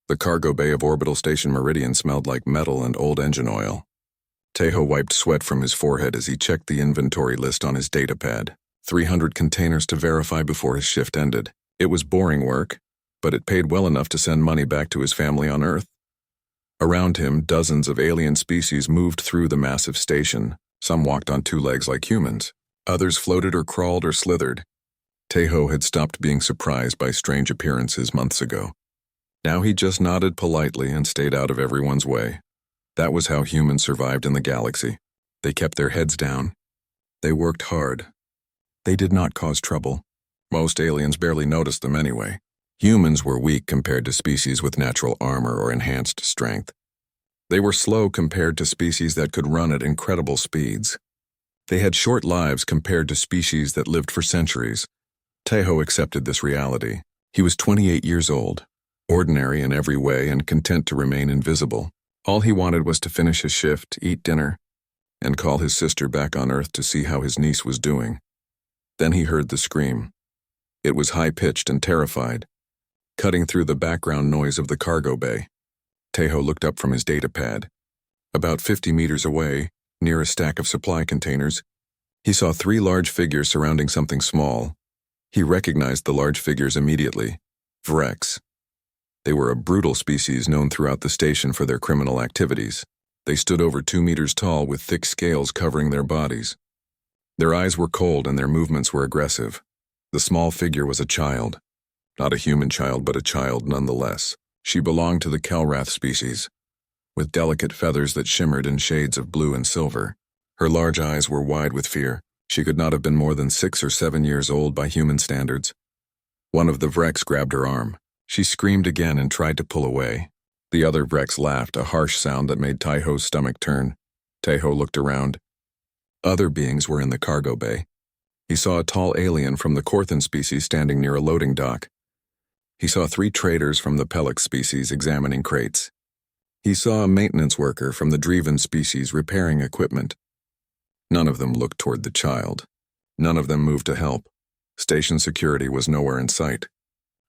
The cargo bay of Orbital Station Meridian smelled like metal and old engine oil. Tejo wiped sweat from his forehead as he checked the inventory list on his datapad. 300 containers to verify before his shift ended. It was boring work, but it paid well enough to send money back to his family on Earth. Around him, dozens of alien species moved through the massive station. Some walked on two legs like humans. Others floated or crawled or slithered. Tejo had stopped being surprised by strange appearances months ago. Now he just nodded politely and stayed out of everyone's way. That was how humans survived in the galaxy. They kept their heads down. They worked hard. They did not cause trouble. Most aliens barely noticed them anyway. Humans were weak compared to species with natural armor or enhanced strength. They were slow compared to species that could run at incredible speeds. They had short lives compared to species that lived for centuries. Tejo accepted this reality. He was 28 years old, ordinary in every way and content to remain invisible. All he wanted was to finish his shift, eat dinner, and call his sister back on Earth to see how his niece was doing. Then he heard the scream. It was high-pitched and terrified, cutting through the background noise of the cargo bay. Tejo looked up from his datapad. About 50 meters away, near a stack of supply containers, he saw 3 large figures surrounding something small. He recognized the large figures immediately. Vrex. They were a brutal species known throughout the station for their criminal activities. They stood over 2 meters tall with thick scales covering their bodies. Their eyes were cold and their movements were aggressive. The small figure was a child. Not a human child, but a child nonetheless. She belonged to the Kelrath species, with delicate feathers that shimmered in shades of blue and silver. Her large eyes were wide with fear. She could not have been more than 6 or 7 years old by human standards. One of the Vrex grabbed her arm. She screamed again and tried to pull away. The other Vrex laughed, a harsh sound that made Tejo's stomach turn. Tejo looked around. Other beings were in the cargo bay. He saw a tall alien from the Korthan species standing near a loading dock. He saw 3 traders from the Pelix species examining crates. He saw a maintenance worker from the Dreven species repairing equipment. None of them looked toward the child. None of them moved to help. Station security was nowhere in sight.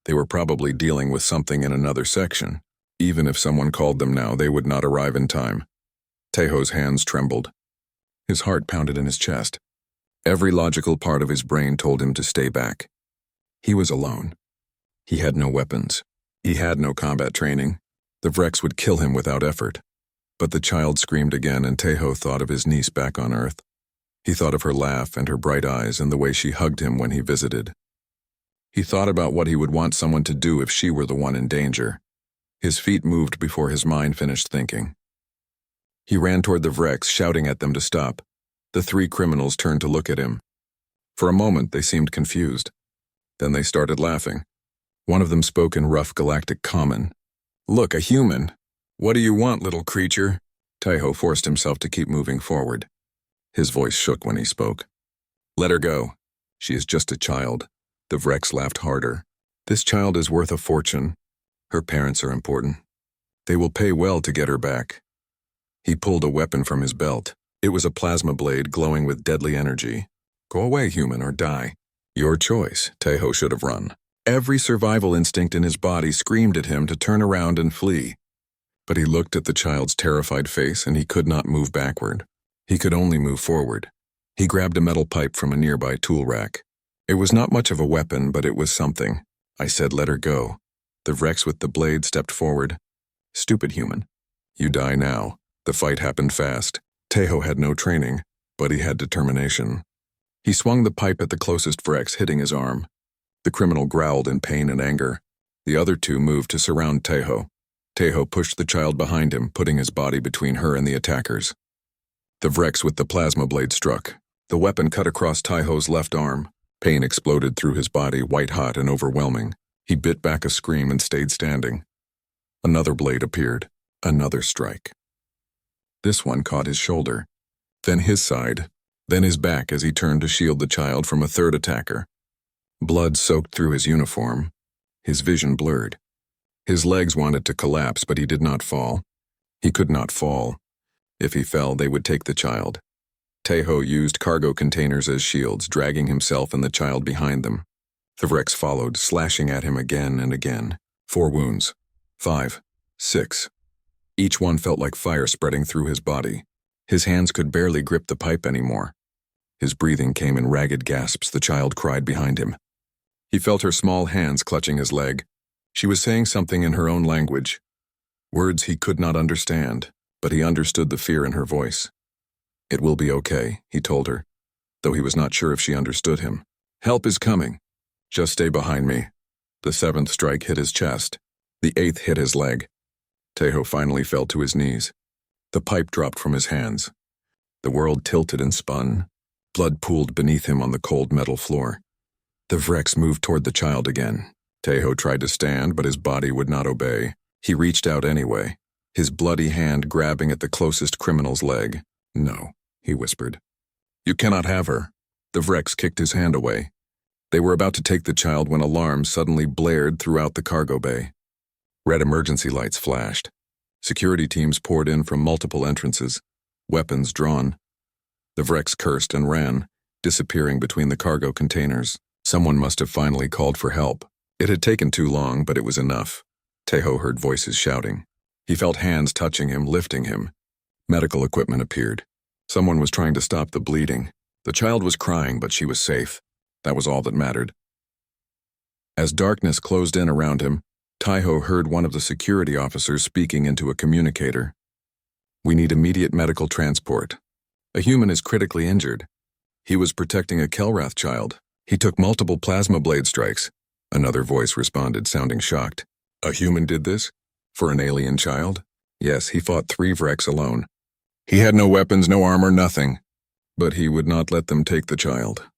They were probably dealing with something in another section. Even if someone called them now, they would not arrive in time. Tejo's hands trembled. His heart pounded in his chest. Every logical part of his brain told him to stay back. He was alone. He had no weapons. He had no combat training. The Vrex would kill him without effort. But the child screamed again, and Tejo thought of his niece back on Earth. He thought of her laugh and her bright eyes and the way she hugged him when he visited. He thought about what he would want someone to do if she were the one in danger. His feet moved before his mind finished thinking. He ran toward the Vrex, shouting at them to stop. The 3 criminals turned to look at him. For a moment, they seemed confused. Then they started laughing. One of them spoke in rough galactic common. "Look, a human. What do you want, little creature?" Tejo forced himself to keep moving forward. His voice shook when he spoke. "Let her go. She is just a child." The Vrex laughed harder. "This child is worth a fortune. Her parents are important. They will pay well to get her back." He pulled a weapon from his belt. It was a plasma blade glowing with deadly energy. "Go away, human, or die." "Your choice." Tejo should have run. Every survival instinct in his body screamed at him to turn around and flee. But he looked at the child's terrified face and he could not move backward. He could only move forward. He grabbed a metal pipe from a nearby tool rack. It was not much of a weapon, but it was something. I said, "Let her go." The Vrex with the blade stepped forward. "Stupid human. You die now." The fight happened fast. Tejo had no training, but he had determination. He swung the pipe at the closest Vrex, hitting his arm. The criminal growled in pain and anger. The other 2 moved to surround Tejo. Tejo pushed the child behind him, putting his body between her and the attackers. The Vrex with the plasma blade struck. The weapon cut across Tejo's left arm. Pain exploded through his body, white-hot and overwhelming. He bit back a scream and stayed standing. Another blade appeared. Another strike. This one caught his shoulder, then his side, then his back as he turned to shield the child from a 3rd attacker. Blood soaked through his uniform. His vision blurred. His legs wanted to collapse, but he did not fall. He could not fall. If he fell, they would take the child. Tejo used cargo containers as shields, dragging himself and the child behind them. The Vrex followed, slashing at him again and again. 4 wounds. 5. 6. Each one felt like fire spreading through his body. His hands could barely grip the pipe anymore. His breathing came in ragged gasps. The child cried behind him. He felt her small hands clutching his leg. She was saying something in her own language. Words he could not understand, but he understood the fear in her voice. "It will be okay," he told her, though he was not sure if she understood him. "Help is coming. Just stay behind me." The 7th strike hit his chest. The 8th hit his leg. Tejo finally fell to his knees. The pipe dropped from his hands. The world tilted and spun. Blood pooled beneath him on the cold metal floor. The Vrex moved toward the child again. Tejo tried to stand, but his body would not obey. He reached out anyway, his bloody hand grabbing at the closest criminal's leg. "No," he whispered. "You cannot have her." The Vrex kicked his hand away. They were about to take the child when alarms suddenly blared throughout the cargo bay. Red emergency lights flashed. Security teams poured in from multiple entrances, weapons drawn. The Vrex cursed and ran, disappearing between the cargo containers. Someone must have finally called for help. It had taken too long, but it was enough. Tejo heard voices shouting. He felt hands touching him, lifting him. Medical equipment appeared. Someone was trying to stop the bleeding. The child was crying, but she was safe. That was all that mattered. As darkness closed in around him, Tejo heard one of the security officers speaking into a communicator. "We need immediate medical transport. A human is critically injured. He was protecting a Kelrath child. He took multiple plasma blade strikes." Another voice responded, sounding shocked. "A human did this? For an alien child?" "Yes, he fought 3 Vrex alone. He had no weapons, no armor, nothing. But he would not let them take the child.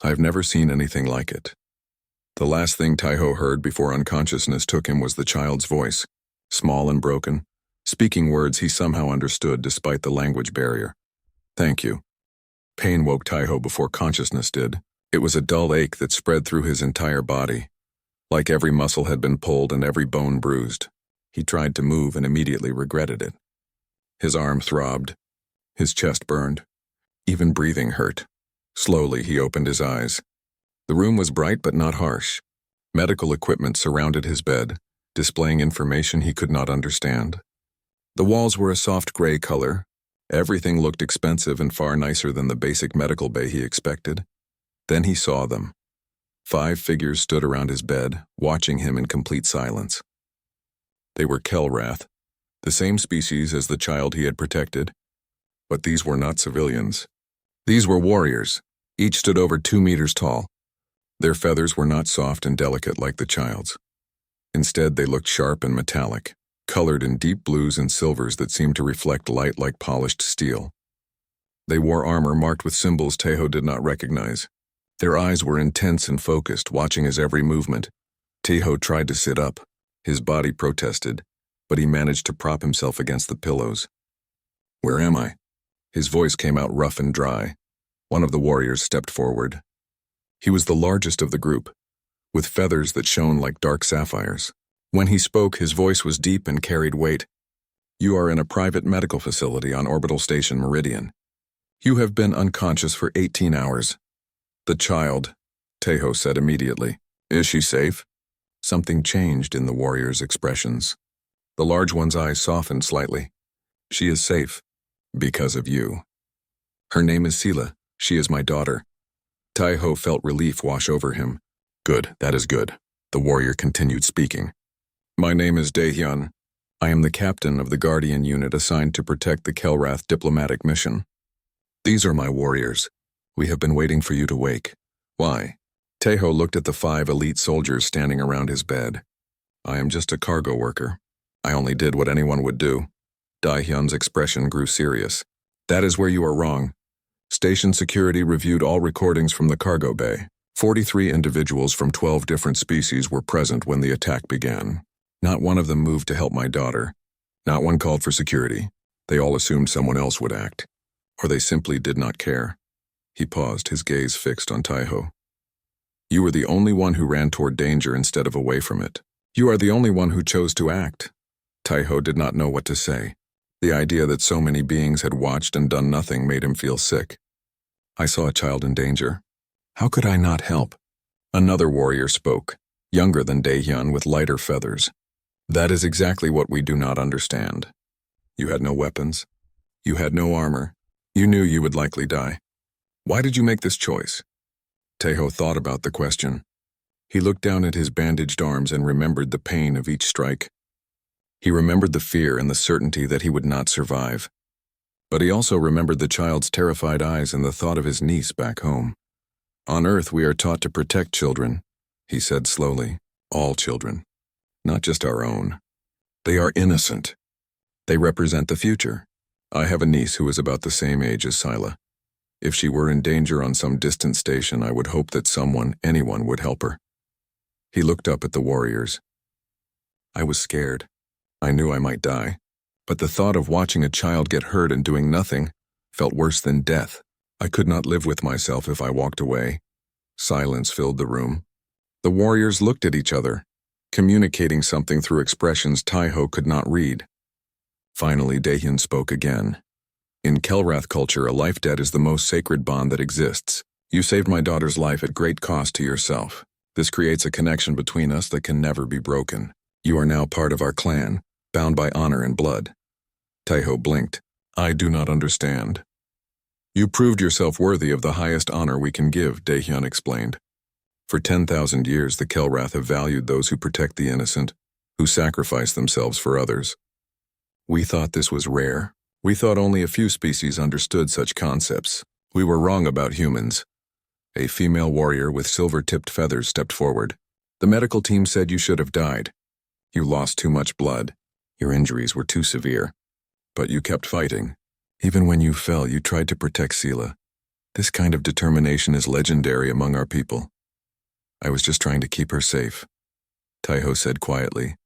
I've never seen anything like it." The last thing Tejo heard before unconsciousness took him was the child's voice, small and broken, speaking words he somehow understood despite the language barrier. "Thank you." Pain woke Tejo before consciousness did. It was a dull ache that spread through his entire body, like every muscle had been pulled and every bone bruised. He tried to move and immediately regretted it. His arm throbbed. His chest burned. Even breathing hurt. Slowly, he opened his eyes. The room was bright but not harsh. Medical equipment surrounded his bed, displaying information he could not understand. The walls were a soft gray color. Everything looked expensive and far nicer than the basic medical bay he expected. Then he saw them. 5 figures stood around his bed, watching him in complete silence. They were Kelrath, the same species as the child he had protected. But these were not civilians. These were warriors. Each stood over 2 meters tall. Their feathers were not soft and delicate like the child's. Instead, they looked sharp and metallic, colored in deep blues and silvers that seemed to reflect light like polished steel. They wore armor marked with symbols Tejo did not recognize. Their eyes were intense and focused, watching his every movement. Tejo tried to sit up. His body protested, but he managed to prop himself against the pillows. "Where am I?" His voice came out rough and dry. One of the warriors stepped forward. He was the largest of the group, with feathers that shone like dark sapphires. When he spoke, his voice was deep and carried weight. "You are in a private medical facility on Orbital Station Meridian. You have been unconscious for 18 hours. The child," Tejo said immediately. "Is she safe?" Something changed in the warrior's expressions. The large one's eyes softened slightly. "She is safe. Because of you. Her name is Sila. She is my daughter." Tejo felt relief wash over him. "Good, that is good." The warrior continued speaking. "My name is Daehyun. I am the captain of the Guardian unit assigned to protect the Kelrath diplomatic mission. These are my warriors. We have been waiting for you to wake." "Why?" Tejo looked at the 5 elite soldiers standing around his bed. "I am just a cargo worker. I only did what anyone would do." Daehyun's expression grew serious. "That is where you are wrong. Station security reviewed all recordings from the cargo bay. 43 individuals from 12 different species were present when the attack began. Not one of them moved to help my daughter. Not one called for security. They all assumed someone else would act. Or they simply did not care." He paused, his gaze fixed on Tejo. "You were the only one who ran toward danger instead of away from it. You are the only one who chose to act." Tejo did not know what to say. The idea that so many beings had watched and done nothing made him feel sick. "I saw a child in danger. How could I not help?" Another warrior spoke, younger than Daehyun with lighter feathers. That is exactly what we do not understand. You had no weapons. You had no armor. You knew you would likely die. Why did you make this choice? Tejo thought about the question. He looked down at his bandaged arms and remembered the pain of each strike. He remembered the fear and the certainty that he would not survive. But he also remembered the child's terrified eyes and the thought of his niece back home. On Earth, we are taught to protect children, he said slowly. All children. Not just our own. They are innocent. They represent the future. I have a niece who is about the same age as Sila. If she were in danger on some distant station, I would hope that anyone would help her. He looked up at the warriors. I was scared. I knew I might die. But the thought of watching a child get hurt and doing nothing felt worse than death. I could not live with myself if I walked away. Silence filled the room. The warriors looked at each other, communicating something through expressions Tejo could not read. Finally, Dahyun spoke again. In Kelrath culture, a life debt is the most sacred bond that exists. You saved my daughter's life at great cost to yourself. This creates a connection between us that can never be broken. You are now part of our clan, bound by honor and blood. Tejo blinked. I do not understand. You proved yourself worthy of the highest honor we can give, Dahyun explained. For 10,000 years, the Kelrath have valued those who protect the innocent, who sacrifice themselves for others. We thought this was rare. We thought only a few species understood such concepts. We were wrong about humans. A female warrior with silver-tipped feathers stepped forward. The medical team said you should have died. You lost too much blood. Your injuries were too severe. But you kept fighting. Even when you fell, you tried to protect Sila. This kind of determination is legendary among our people. I was just trying to keep her safe, Tejo said quietly.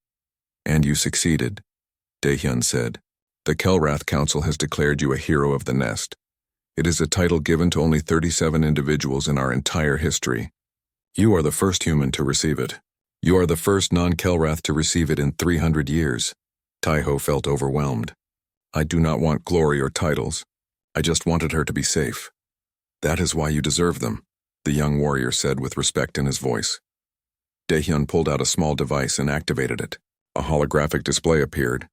And you succeeded, Dahyun said. The Kelrath Council has declared you a hero of the nest. It is a title given to only 37 individuals in our entire history. You are the first human to receive it. You are the first non-Kelrath to receive it in 300 years. Tejo felt overwhelmed. I do not want glory or titles. I just wanted her to be safe. That is why you deserve them, the young warrior said with respect in his voice. Dahyun pulled out a small device and activated it. A holographic display appeared,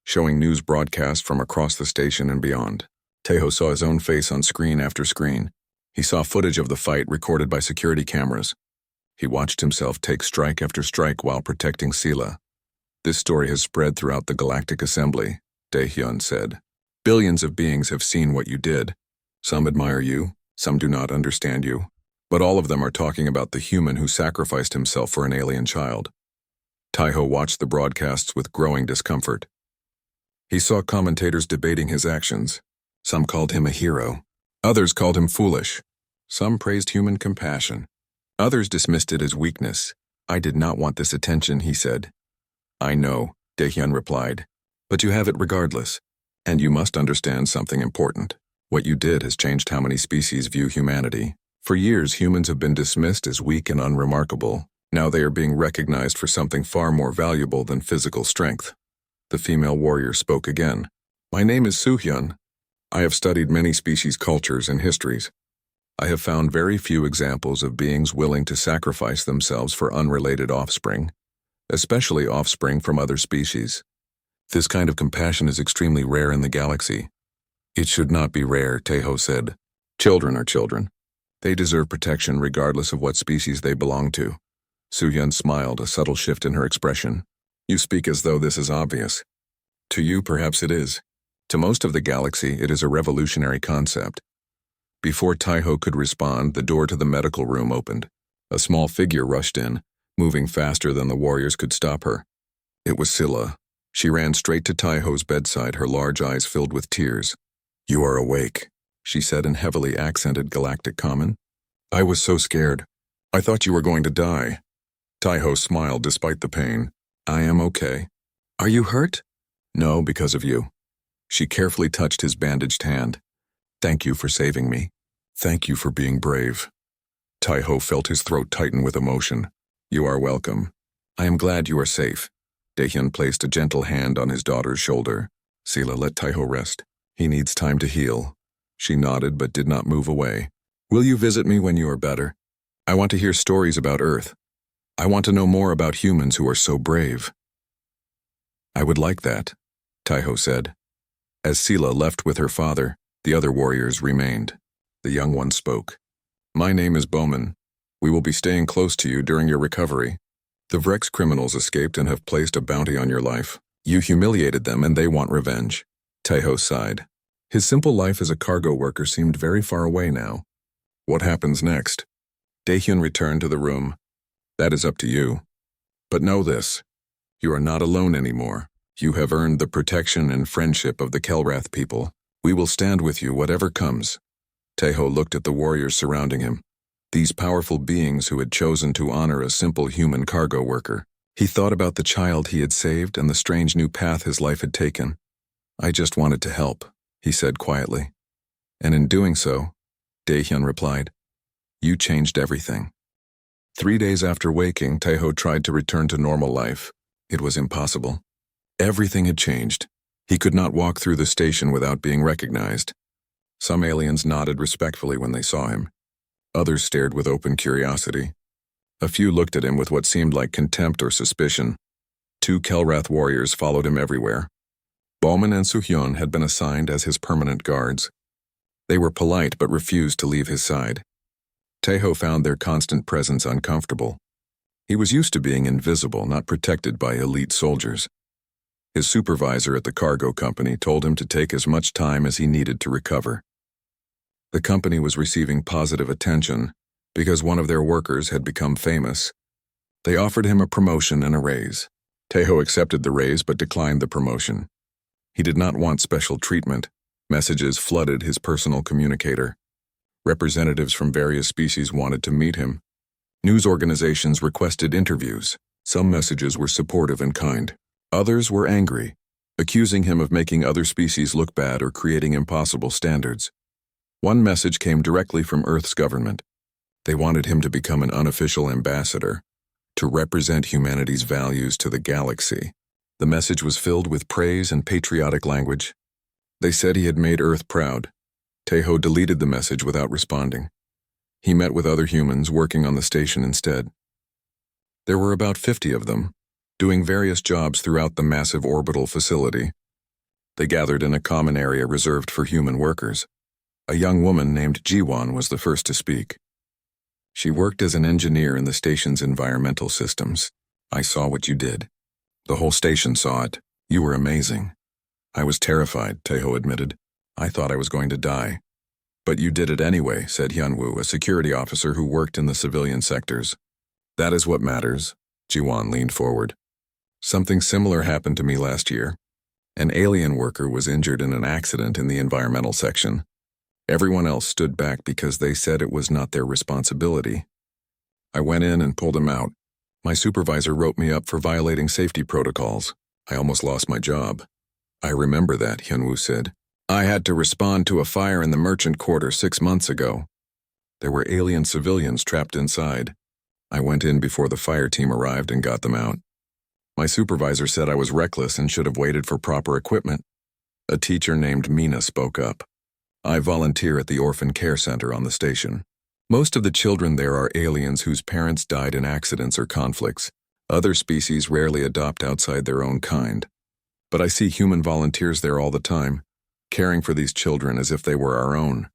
showing news broadcasts from across the station and beyond. Tejo saw his own face on screen after screen. He saw footage of the fight recorded by security cameras. He watched himself take strike after strike while protecting Sila. This story has spread throughout the Galactic Assembly, Dahyun said. Billions of beings have seen what you did. Some admire you, some do not understand you, but all of them are talking about the human who sacrificed himself for an alien child. Tejo watched the broadcasts with growing discomfort. He saw commentators debating his actions. Some called him a hero. Others called him foolish. Some praised human compassion. Others dismissed it as weakness. I did not want this attention, he said. I know, Dahyun replied. But you have it regardless. And you must understand something important. What you did has changed how many species view humanity. For years, humans have been dismissed as weak and unremarkable. Now they are being recognized for something far more valuable than physical strength. The female warrior spoke again. My name is Soo-hyun. I have studied many species' cultures and histories. I have found very few examples of beings willing to sacrifice themselves for unrelated offspring, especially offspring from other species. This kind of compassion is extremely rare in the galaxy. It should not be rare, Tejo said. Children are children. They deserve protection regardless of what species they belong to. Soo-hyun smiled, a subtle shift in her expression. You speak as though this is obvious. To you, perhaps it is. To most of the galaxy, it is a revolutionary concept. Before Tejo could respond, the door to the medical room opened. A small figure rushed in, moving faster than the warriors could stop her. It was Scylla. She ran straight to Tejo's bedside, her large eyes filled with tears. You are awake, she said in heavily accented Galactic Common. I was so scared. I thought you were going to die. Tejo smiled despite the pain. I am okay. Are you hurt? No, because of you. She carefully touched his bandaged hand. Thank you for saving me. Thank you for being brave. Tejo felt his throat tighten with emotion. You are welcome. I am glad you are safe. Dahyun placed a gentle hand on his daughter's shoulder. Sila, let Tejo rest. He needs time to heal. She nodded but did not move away. Will you visit me when you are better? I want to hear stories about Earth. I want to know more about humans who are so brave. I would like that, Taiho said. As Sela left with her father, the other warriors remained. The young one spoke. My name is Bowman. We will be staying close to you during your recovery. The Vrex criminals escaped and have placed a bounty on your life. You humiliated them and they want revenge. Taiho sighed. His simple life as a cargo worker seemed very far away now. What happens next? Daehyun returned to the room. That is up to you. But know this. You are not alone anymore. You have earned the protection and friendship of the Kelrath people. We will stand with you whatever comes. Taiho looked at the warriors surrounding him. These powerful beings who had chosen to honor a simple human cargo worker. He thought about the child he had saved and the strange new path his life had taken. I just wanted to help, he said quietly. And in doing so, Daehyun replied, you changed everything. 3 days after waking, Taiho tried to return to normal life. It was impossible. Everything had changed. He could not walk through the station without being recognized. Some aliens nodded respectfully when they saw him. Others stared with open curiosity. A few looked at him with what seemed like contempt or suspicion. 2 Kelrath warriors followed him everywhere. Bowman and Suhyun had been assigned as his permanent guards. They were polite but refused to leave his side. Taiho found their constant presence uncomfortable. He was used to being invisible, not protected by elite soldiers. His supervisor at the cargo company told him to take as much time as he needed to recover. The company was receiving positive attention because one of their workers had become famous. They offered him a promotion and a raise. Taiho accepted the raise but declined the promotion. He did not want special treatment. Messages flooded his personal communicator. Representatives from various species wanted to meet him. News organizations requested interviews. Some messages were supportive and kind. Others were angry, accusing him of making other species look bad or creating impossible standards. One message came directly from Earth's government. They wanted him to become an unofficial ambassador, to represent humanity's values to the galaxy. The message was filled with praise and patriotic language. They said he had made Earth proud. Taiho deleted the message without responding. He met with other humans working on the station instead. There were about 50 of them, doing various jobs throughout the massive orbital facility. They gathered in a common area reserved for human workers. A young woman named Jiwon was the first to speak. She worked as an engineer in the station's environmental systems. I saw what you did. The whole station saw it. You were amazing. I was terrified, Taiho admitted. I thought I was going to die. But you did it anyway, said Hyunwoo, a security officer who worked in the civilian sectors. That is what matters. Jiwon leaned forward. Something similar happened to me last year. An alien worker was injured in an accident in the environmental section. Everyone else stood back because they said it was not their responsibility. I went in and pulled him out. My supervisor wrote me up for violating safety protocols. I almost lost my job. I remember that, Hyunwoo said. I had to respond to a fire in the merchant quarter 6 months ago. There were alien civilians trapped inside. I went in before the fire team arrived and got them out. My supervisor said I was reckless and should have waited for proper equipment. A teacher named Mina spoke up. I volunteer at the orphan care center on the station. Most of the children there are aliens whose parents died in accidents or conflicts. Other species rarely adopt outside their own kind. But I see human volunteers there all the time, caring for these children as if they were our own.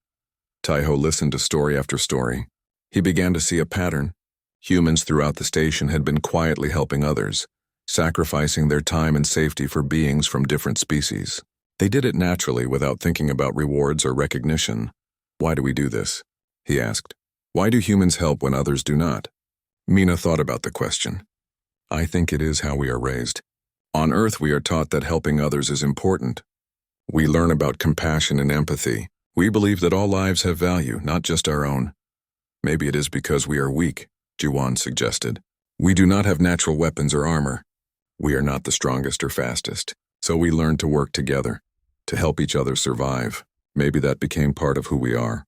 Taiho listened to story after story. He began to see a pattern. Humans throughout the station had been quietly helping others, sacrificing their time and safety for beings from different species. They did it naturally without thinking about rewards or recognition. Why do we do this? He asked. Why do humans help when others do not? Mina thought about the question. I think it is how we are raised. On Earth, we are taught that helping others is important. We learn about compassion and empathy. We believe that all lives have value, not just our own. Maybe it is because we are weak, Jiwon suggested. We do not have natural weapons or armor. We are not the strongest or fastest. So we learn to work together, to help each other survive. Maybe that became part of who we are.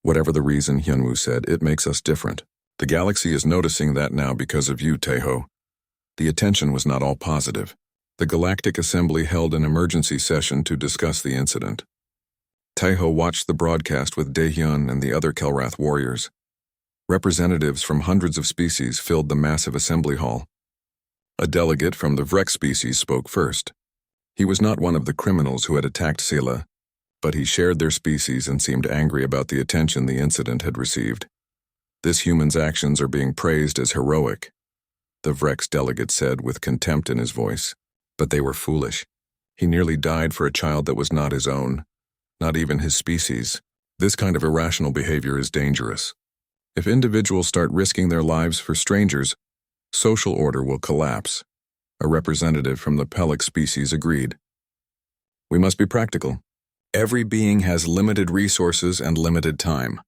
Whatever the reason, Hyunwoo said, it makes us different. The galaxy is noticing that now because of you, Taiho. The attention was not all positive. The Galactic Assembly held an emergency session to discuss the incident. Taiho watched the broadcast with Daehyun and the other Kelrath warriors. Representatives from hundreds of species filled the massive assembly hall. A delegate from the Vrek species spoke first. He was not one of the criminals who had attacked Sela, but he shared their species and seemed angry about the attention the incident had received. This human's actions are being praised as heroic, the Vrek's delegate said with contempt in his voice. But they were foolish. He nearly died for a child that was not his own, not even his species. This kind of irrational behavior is dangerous. If individuals start risking their lives for strangers, social order will collapse. A representative from the Pellic species agreed. We must be practical. Every being has limited resources and limited time.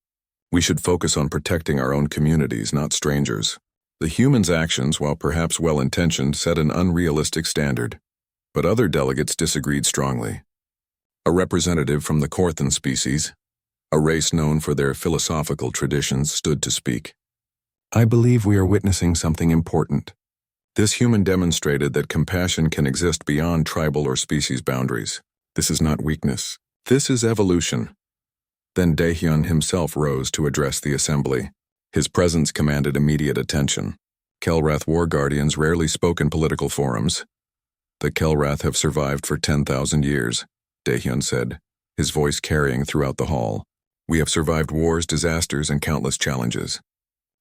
We should focus on protecting our own communities, not strangers. The human's actions, while perhaps well-intentioned, set an unrealistic standard. But other delegates disagreed strongly. A representative from the Korthan species, a race known for their philosophical traditions, stood to speak. I believe we are witnessing something important. This human demonstrated that compassion can exist beyond tribal or species boundaries. This is not weakness. This is evolution. Then Daehyun himself rose to address the assembly. His presence commanded immediate attention. Kelrath war guardians rarely spoke in political forums. The Kelrath have survived for 10,000 years, Daehyun said, his voice carrying throughout the hall. We have survived wars, disasters, and countless challenges.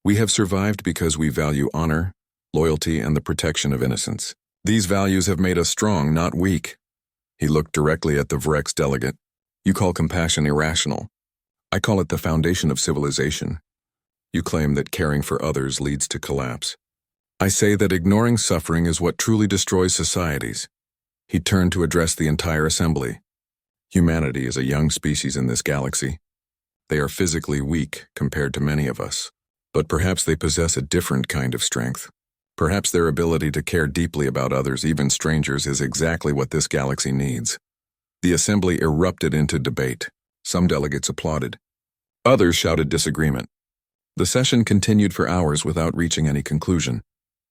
We have survived because we value honor, loyalty, and the protection of innocence. These values have made us strong, not weak. He looked directly at the Vrek's delegate. You call compassion irrational. I call it the foundation of civilization. You claim that caring for others leads to collapse. I say that ignoring suffering is what truly destroys societies. He turned to address the entire assembly. Humanity is a young species in this galaxy. They are physically weak compared to many of us, but perhaps they possess a different kind of strength. Perhaps their ability to care deeply about others, even strangers, is exactly what this galaxy needs. The assembly erupted into debate. Some delegates applauded. Others shouted disagreement. The session continued for hours without reaching any conclusion.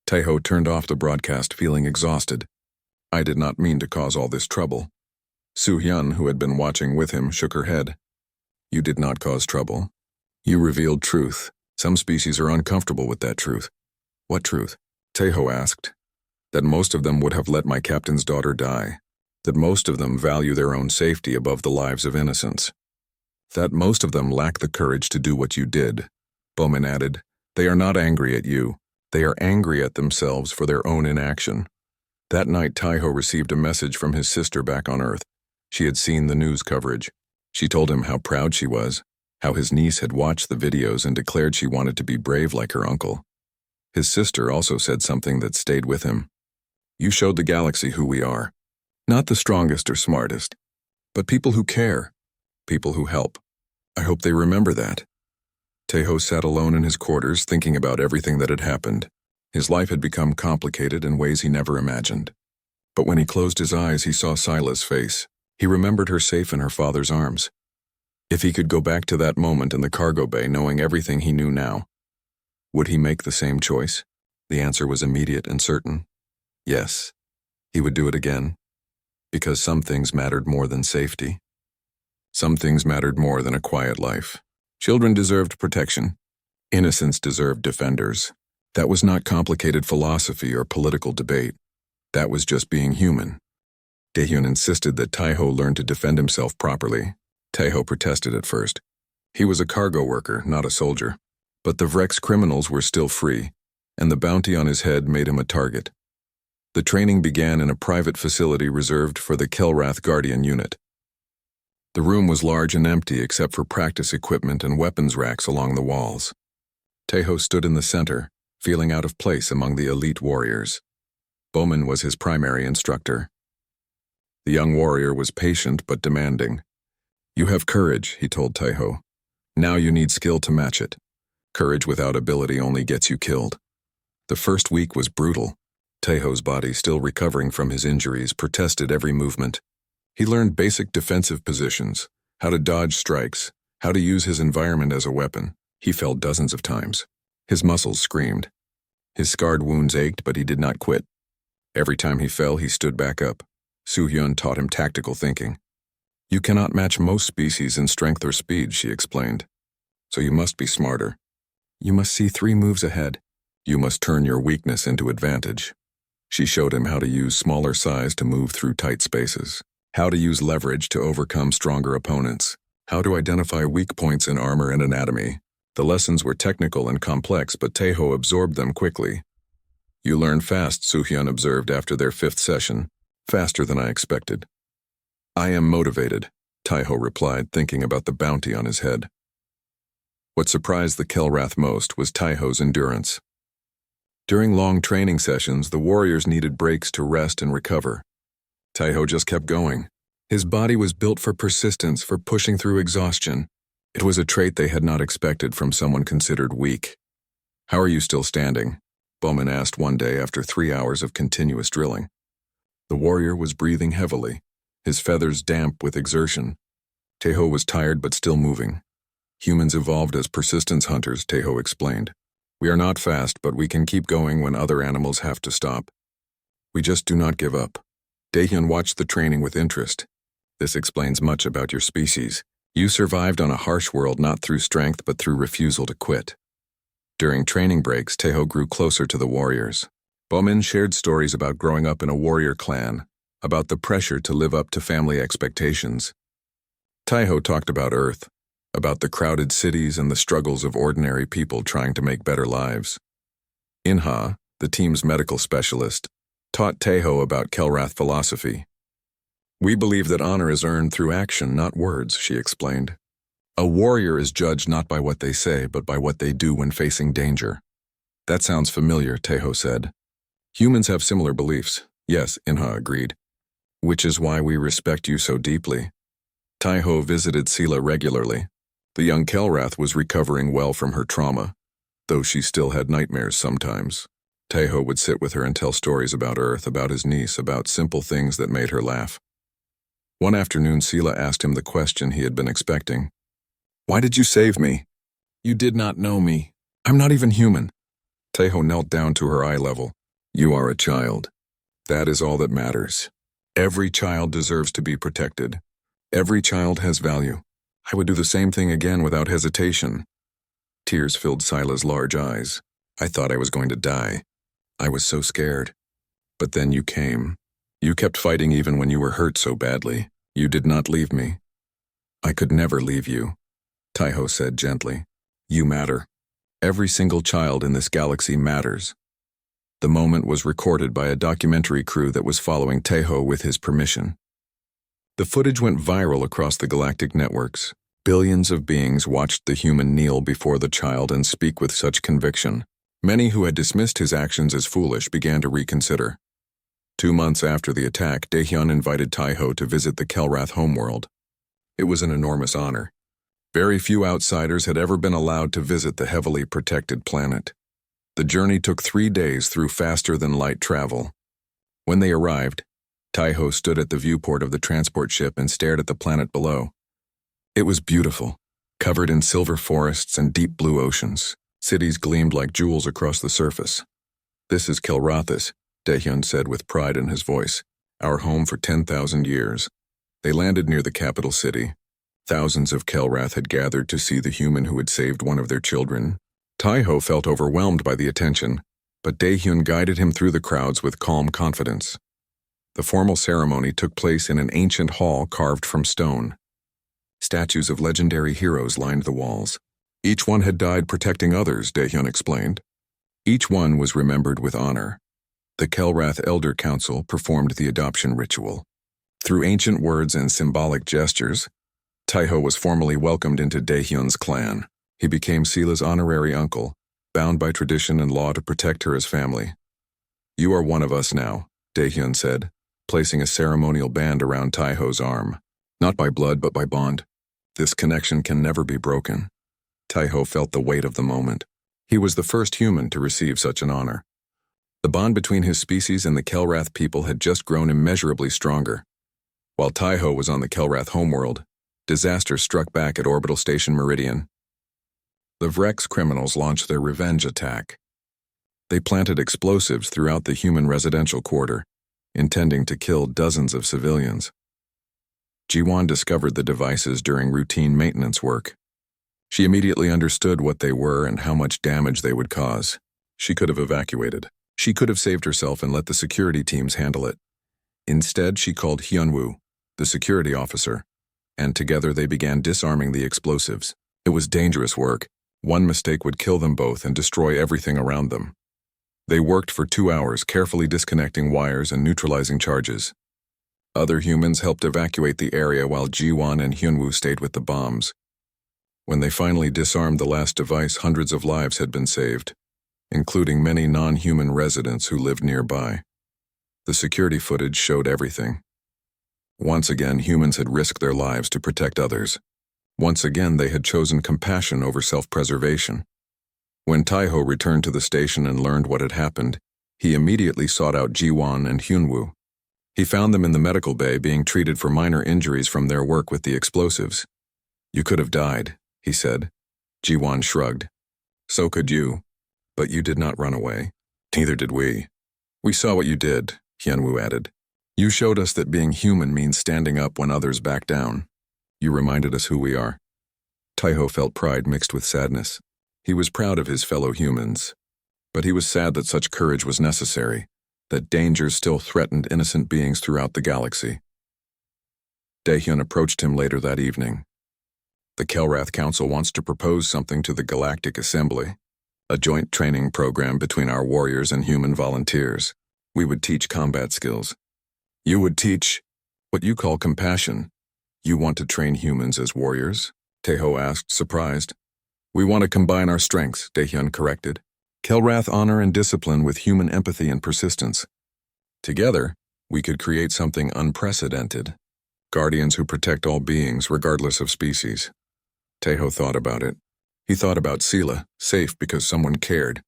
Taeho turned off the broadcast feeling exhausted. I did not mean to cause all this trouble. Soo-hyun, who had been watching with him, shook her head. You did not cause trouble. You revealed truth. Some species are uncomfortable with that truth. What truth? Taeho asked. That most of them would have let my captain's daughter die. That most of them value their own safety above the lives of innocents. That most of them lack the courage to do what you did. Bowman added, they are not angry at you. They are angry at themselves for their own inaction. That night, Taeho received a message from his sister back on Earth. She had seen the news coverage. She told him how proud she was, how his niece had watched the videos and declared she wanted to be brave like her uncle. His sister also said something that stayed with him. You showed the galaxy who we are. Not the strongest or smartest, but people who care, people who help. I hope they remember that. Taeho sat alone in his quarters thinking about everything that had happened. His life had become complicated in ways he never imagined. But when he closed his eyes, he saw Sila's face. He remembered her safe in her father's arms. If he could go back to that moment in the cargo bay knowing everything he knew now, would he make the same choice? The answer was immediate and certain. Yes, he would do it again. Because some things mattered more than safety. Some things mattered more than a quiet life. Children deserved protection. Innocents deserved defenders. That was not complicated philosophy or political debate. That was just being human. Daehyun insisted that Taeho learn to defend himself properly. Taeho protested at first. He was a cargo worker, not a soldier. But the Vrek's criminals were still free, and the bounty on his head made him a target. The training began in a private facility reserved for the Kelrath Guardian Unit. The room was large and empty except for practice equipment and weapons racks along the walls. Taeho stood in the center, feeling out of place among the elite warriors. Bowman was his primary instructor. The young warrior was patient but demanding. You have courage, he told Taeho. Now you need skill to match it. Courage without ability only gets you killed. The first week was brutal. Taeho's body, still recovering from his injuries, protested every movement. He learned basic defensive positions, how to dodge strikes, how to use his environment as a weapon. He fell dozens of times. His muscles screamed. His scarred wounds ached, but he did not quit. Every time he fell, he stood back up. Soo-hyun taught him tactical thinking. You cannot match most species in strength or speed, she explained. So you must be smarter. You must see 3 moves ahead. You must turn your weakness into advantage. She showed him how to use smaller size to move through tight spaces, how to use leverage to overcome stronger opponents, how to identify weak points in armor and anatomy. The lessons were technical and complex, but Taeho absorbed them quickly. You learn fast, Soohyun observed after their 5th session. Faster than I expected. I am motivated, Taeho replied, thinking about the bounty on his head. What surprised the Kelrath most was Taeho's endurance. During long training sessions, the warriors needed breaks to rest and recover. Taeho just kept going. His body was built for persistence, for pushing through exhaustion. It was a trait they had not expected from someone considered weak. How are you still standing? Bowman asked one day after 3 hours of continuous drilling. The warrior was breathing heavily, his feathers damp with exertion. Taeho was tired but still moving. Humans evolved as persistence hunters, Taeho explained. We are not fast, but we can keep going when other animals have to stop. We just do not give up. Daehyun watched the training with interest. This explains much about your species. You survived on a harsh world not through strength but through refusal to quit. During training breaks, Taeho grew closer to the warriors. Bowman shared stories about growing up in a warrior clan, about the pressure to live up to family expectations. Taeho talked about Earth, about the crowded cities and the struggles of ordinary people trying to make better lives. Inha, the team's medical specialist, taught Taeho about Kelrath philosophy. We believe that honor is earned through action, not words, she explained. A warrior is judged not by what they say, but by what they do when facing danger. That sounds familiar, Taeho said. Humans have similar beliefs. Yes, Inha agreed. Which is why we respect you so deeply. Taeho visited Sela regularly. The young Kelrath was recovering well from her trauma, though she still had nightmares sometimes. Taeho would sit with her and tell stories about Earth, about his niece, about simple things that made her laugh. One afternoon, Sela asked him the question he had been expecting. Why did you save me? You did not know me. I'm not even human. Taeho knelt down to her eye level. You are a child. That is all that matters. Every child deserves to be protected. Every child has value. I would do the same thing again without hesitation. Tears filled Sila's large eyes. I thought I was going to die. I was so scared. But then you came. You kept fighting even when you were hurt so badly. You did not leave me. I could never leave you, Taeho said gently. You matter. Every single child in this galaxy matters. The moment was recorded by a documentary crew that was following Taeho with his permission. The footage went viral across the galactic networks. Billions of beings watched the human kneel before the child and speak with such conviction. Many who had dismissed his actions as foolish began to reconsider. 2 months after the attack, Daehyun invited Taeho to visit the Kelrath homeworld. It was an enormous honor. Very few outsiders had ever been allowed to visit the heavily protected planet. The journey took 3 days through faster-than-light travel. When they arrived, Taeho stood at the viewport of the transport ship and stared at the planet below. It was beautiful, covered in silver forests and deep blue oceans. Cities gleamed like jewels across the surface. This is Kelrathis, Daehyun said with pride in his voice, our home for 10,000 years. They landed near the capital city. Thousands of Kelrath had gathered to see the human who had saved one of their children. Taeho felt overwhelmed by the attention, but Daehyun guided him through the crowds with calm confidence. The formal ceremony took place in an ancient hall carved from stone. Statues of legendary heroes lined the walls. Each one had died protecting others, Daehyun explained. Each one was remembered with honor. The Kelrath Elder Council performed the adoption ritual. Through ancient words and symbolic gestures, Taeho was formally welcomed into Daehyun's clan. He became Sela's honorary uncle, bound by tradition and law to protect her as family. You are one of us now, Daehyun said, placing a ceremonial band around Taeho's arm. Not by blood, but by bond. This connection can never be broken. Taeho felt the weight of the moment. He was the first human to receive such an honor. The bond between his species and the Kelrath people had just grown immeasurably stronger. While Taeho was on the Kelrath homeworld, disaster struck back at Orbital Station Meridian. The Vrex criminals launched their revenge attack. They planted explosives throughout the human residential quarter, intending to kill dozens of civilians. Jiwon discovered the devices during routine maintenance work. She immediately understood what they were and how much damage they would cause. She could have evacuated. She could have saved herself and let the security teams handle it. Instead, she called Hyunwoo, the security officer, and together they began disarming the explosives. It was dangerous work. One mistake would kill them both and destroy everything around them. They worked for 2 hours, carefully disconnecting wires and neutralizing charges. Other humans helped evacuate the area while Jiwon and Hyunwoo stayed with the bombs. When they finally disarmed the last device, hundreds of lives had been saved, including many non-human residents who lived nearby. The security footage showed everything. Once again, humans had risked their lives to protect others. Once again, they had chosen compassion over self-preservation. When Taiho returned to the station and learned what had happened, he immediately sought out Jiwon and Hyunwoo. He found them in the medical bay being treated for minor injuries from their work with the explosives. "You could have died," he said. Jiwon shrugged. "So could you. But you did not run away. Neither did we. We saw what you did," Hyunwoo added. "You showed us that being human means standing up when others back down. You reminded us who we are." Taiho felt pride mixed with sadness. He was proud of his fellow humans, but he was sad that such courage was necessary, that dangers still threatened innocent beings throughout the galaxy. Daehyun approached him later that evening. "The Kelrath Council wants to propose something to the Galactic Assembly, a joint training program between our warriors and human volunteers. We would teach combat skills. You would teach what you call compassion. You want to train humans as warriors?" Taeho asked, surprised. "We want to combine our strengths," Daehyun corrected. "Kelrath honor and discipline with human empathy and persistence. Together, we could create something unprecedented. Guardians who protect all beings, regardless of species." Taeho thought about it. He thought about Sela, safe because someone cared.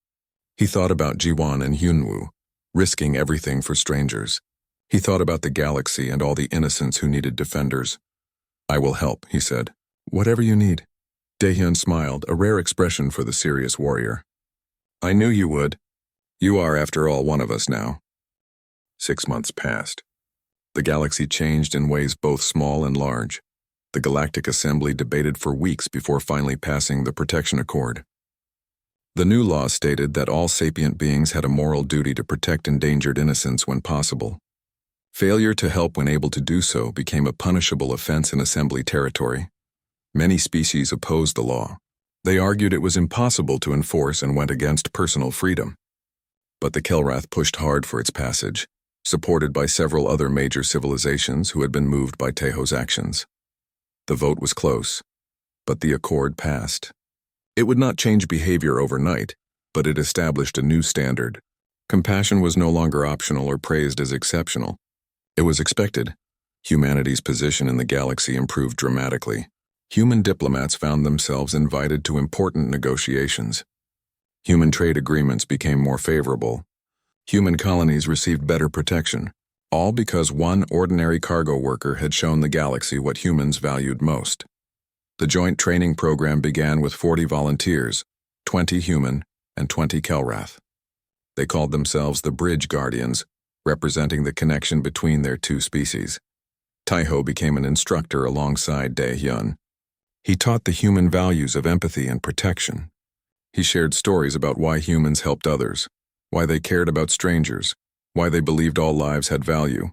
He thought about Jiwon and Hyunwoo, risking everything for strangers. He thought about the galaxy and all the innocents who needed defenders. "I will help," he said. "Whatever you need." Daehyun smiled, a rare expression for the serious warrior. "I knew you would. You are, after all, one of us now." 6 months passed. The galaxy changed in ways both small and large. The Galactic Assembly debated for weeks before finally passing the Protection Accord. The new law stated that all sapient beings had a moral duty to protect endangered innocents when possible. Failure to help when able to do so became a punishable offense in Assembly territory. Many species opposed the law. They argued it was impossible to enforce and went against personal freedom. But the Kelrath pushed hard for its passage, supported by several other major civilizations who had been moved by Taeho's actions. The vote was close, but the accord passed. It would not change behavior overnight, but it established a new standard. Compassion was no longer optional or praised as exceptional. It was expected. Humanity's position in the galaxy improved dramatically. Human diplomats found themselves invited to important negotiations. Human trade agreements became more favorable. Human colonies received better protection, all because one ordinary cargo worker had shown the galaxy what humans valued most. The joint training program began with 40 volunteers, 20 human and 20 Kelrath. They called themselves the Bridge Guardians, representing the connection between their two species. Taiho became an instructor alongside Daehyun. He taught the human values of empathy and protection. He shared stories about why humans helped others, why they cared about strangers, why they believed all lives had value.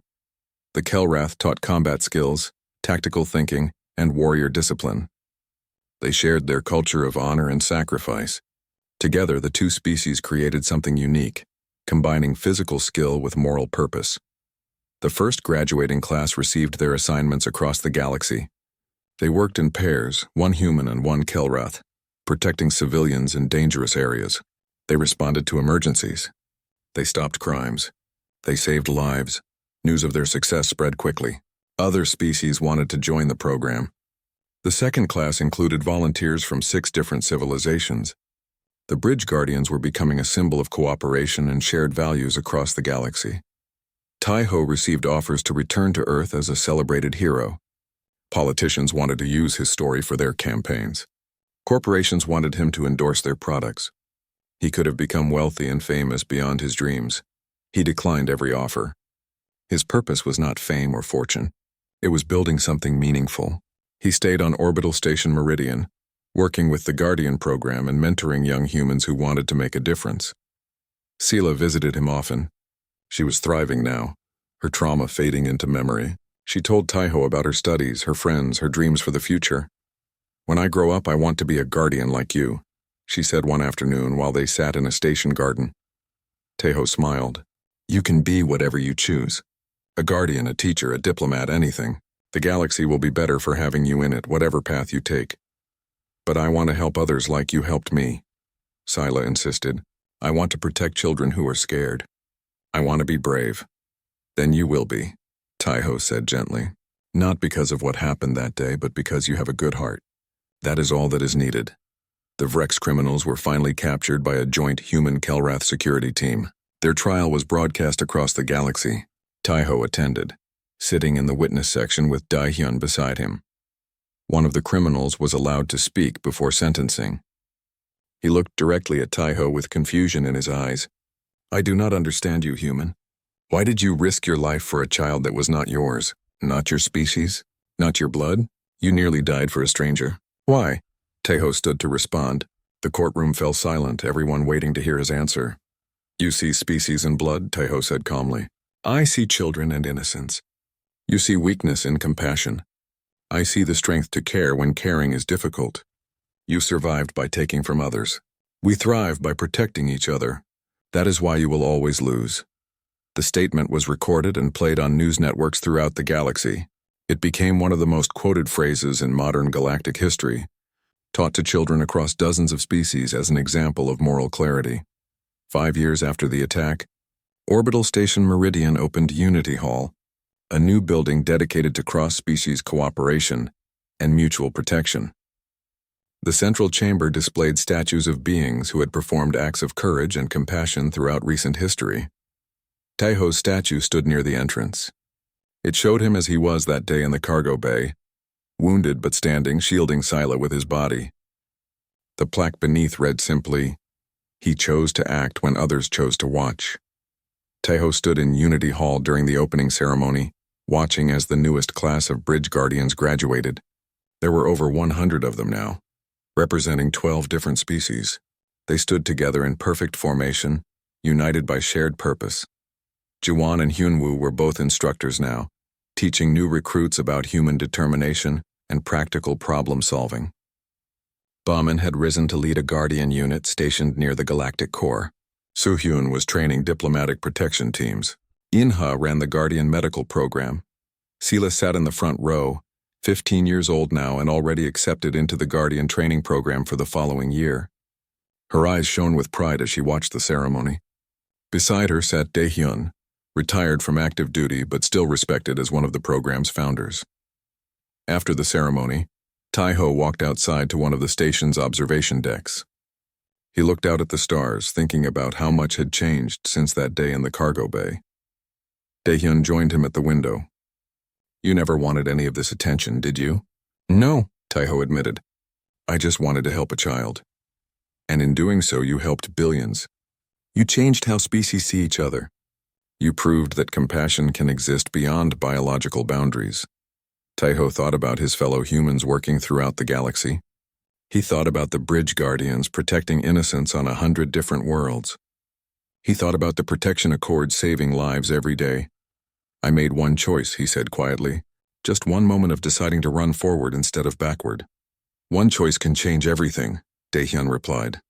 The Kelrath taught combat skills, tactical thinking, and warrior discipline. They shared their culture of honor and sacrifice. Together, the two species created something unique, combining physical skill with moral purpose. The first graduating class received their assignments across the galaxy. They worked in pairs, one human and one Kelrath, protecting civilians in dangerous areas. They responded to emergencies. They stopped crimes. They saved lives. News of their success spread quickly. Other species wanted to join the program. The second class included volunteers from 6 different civilizations. The Bridge Guardians were becoming a symbol of cooperation and shared values across the galaxy. Taiho received offers to return to Earth as a celebrated hero. Politicians wanted to use his story for their campaigns. Corporations wanted him to endorse their products. He could have become wealthy and famous beyond his dreams. He declined every offer. His purpose was not fame or fortune. It was building something meaningful. He stayed on Orbital Station Meridian, working with the Guardian program and mentoring young humans who wanted to make a difference. Sela visited him often. She was thriving now, her trauma fading into memory. She told Taiho about her studies, her friends, her dreams for the future. "When I grow up, I want to be a guardian like you," she said one afternoon while they sat in a station garden. Taiho smiled. "You can be whatever you choose. A guardian, a teacher, a diplomat, anything. The galaxy will be better for having you in it, whatever path you take. But I want to help others like you helped me," Sila insisted. "I want to protect children who are scared. I want to be brave." "Then you will be," Taiho said gently. "Not because of what happened that day, but because you have a good heart. That is all that is needed." The Vrex criminals were finally captured by a joint human-Kelrath security team. Their trial was broadcast across the galaxy. Taiho attended, sitting in the witness section with Daehyun beside him. One of the criminals was allowed to speak before sentencing. He looked directly at Taiho with confusion in his eyes. "I do not understand you, human. Why did you risk your life for a child that was not yours, not your species, not your blood? You nearly died for a stranger. Why?" Taiho stood to respond. The courtroom fell silent, everyone waiting to hear his answer. "You see species and blood," Taiho said calmly. "I see children and innocence. You see weakness and compassion. I see the strength to care when caring is difficult. You survived by taking from others. We thrive by protecting each other. That is why you will always lose." The statement was recorded and played on news networks throughout the galaxy. It became one of the most quoted phrases in modern galactic history, taught to children across dozens of species as an example of moral clarity. 5 years after the attack, Orbital Station Meridian opened Unity Hall, a new building dedicated to cross-species cooperation and mutual protection. The central chamber displayed statues of beings who had performed acts of courage and compassion throughout recent history. Taiho's statue stood near the entrance. It showed him as he was that day in the cargo bay, wounded but standing, shielding Sila with his body. The plaque beneath read simply, "He chose to act when others chose to watch." Taiho stood in Unity Hall during the opening ceremony, watching as the newest class of Bridge Guardians graduated. There were over 100 of them now, representing 12 different species. They stood together in perfect formation, united by shared purpose. Juwon and Hyunwoo were both instructors now, teaching new recruits about human determination and practical problem-solving. Bauman had risen to lead a Guardian unit stationed near the galactic core. Soo-hyun was training diplomatic protection teams. In-ha ran the Guardian medical program. Sela sat in the front row, 15 years old now and already accepted into the Guardian training program for the following year. Her eyes shone with pride as she watched the ceremony. Beside her sat Daehyun, retired from active duty but still respected as one of the program's founders. After the ceremony, Taiho walked outside to one of the station's observation decks. He looked out at the stars, thinking about how much had changed since that day in the cargo bay. Daehyun joined him at the window. "You never wanted any of this attention, did you?" "No," Taiho admitted. "I just wanted to help a child. And in doing so, you helped billions. You changed how species see each other. You proved that compassion can exist beyond biological boundaries." Taiho thought about his fellow humans working throughout the galaxy. He thought about the Bridge Guardians protecting innocence on 100 different worlds. He thought about the Protection Accord saving lives every day. "I made one choice," he said quietly. "Just one moment of deciding to run forward instead of backward." "One choice can change everything," Daehyun replied.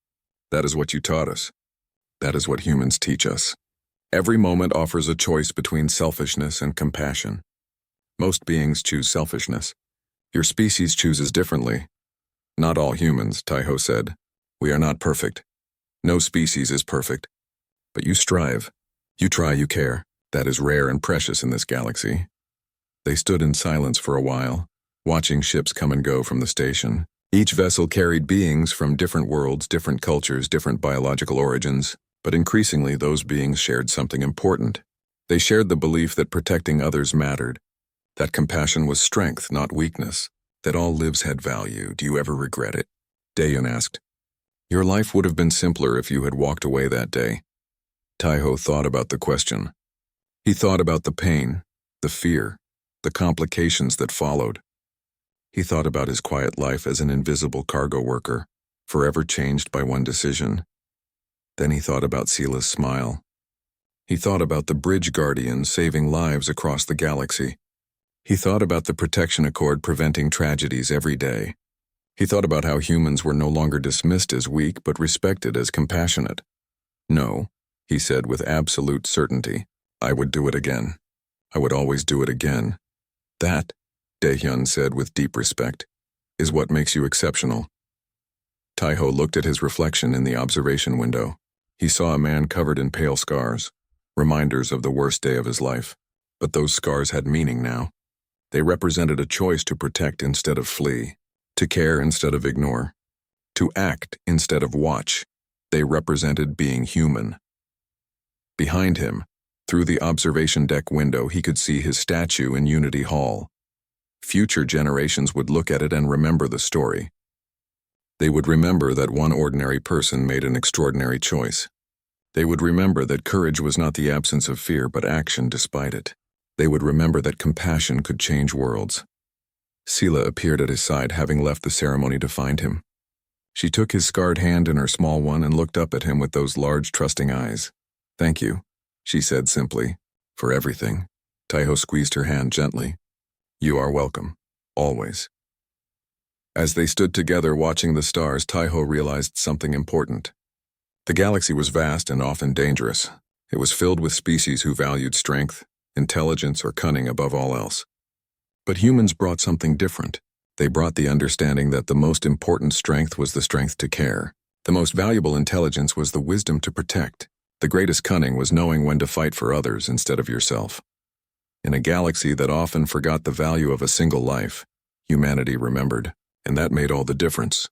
"That is what you taught us. That is what humans teach us. Every moment offers a choice between selfishness and compassion. Most beings choose selfishness. Your species chooses differently." "Not all humans," Taiho said. "We are not perfect. No species is perfect. But you strive. You try, you care. That is rare and precious in this galaxy." They stood in silence for a while, watching ships come and go from the station. Each vessel carried beings from different worlds, different cultures, different biological origins, but increasingly those beings shared something important. They shared the belief that protecting others mattered, that compassion was strength, not weakness, that all lives had value. "Do you ever regret it?" Daehyun asked. "Your life would have been simpler if you had walked away that day." Taiho thought about the question. He thought about the pain, the fear, the complications that followed. He thought about his quiet life as an invisible cargo worker, forever changed by one decision. Then he thought about Sela's smile. He thought about the bridge guardians saving lives across the galaxy. He thought about the protection accord preventing tragedies every day. He thought about how humans were no longer dismissed as weak but respected as compassionate. No, he said with absolute certainty, I would do it again. I would always do it again. That, Daehyun said with deep respect, is what makes you exceptional. Taiho looked at his reflection in the observation window. He saw a man covered in pale scars, reminders of the worst day of his life. But those scars had meaning now. They represented a choice to protect instead of flee, to care instead of ignore, to act instead of watch. They represented being human. Behind him, through the observation deck window, he could see his statue in Unity Hall. Future generations would look at it and remember the story. They would remember that one ordinary person made an extraordinary choice. They would remember that courage was not the absence of fear but action despite it. They would remember that compassion could change worlds. Sela appeared at his side, having left the ceremony to find him. She took his scarred hand in her small one and looked up at him with those large, trusting eyes. Thank you, she said simply, for everything. Taiho squeezed her hand gently. You are welcome, always. As they stood together watching the stars, Taiho realized something important. The galaxy was vast and often dangerous. It was filled with species who valued strength, intelligence, or cunning above all else. But humans brought something different. They brought the understanding that the most important strength was the strength to care. The most valuable intelligence was the wisdom to protect. The greatest cunning was knowing when to fight for others instead of yourself. In a galaxy that often forgot the value of a single life, humanity remembered, and that made all the difference.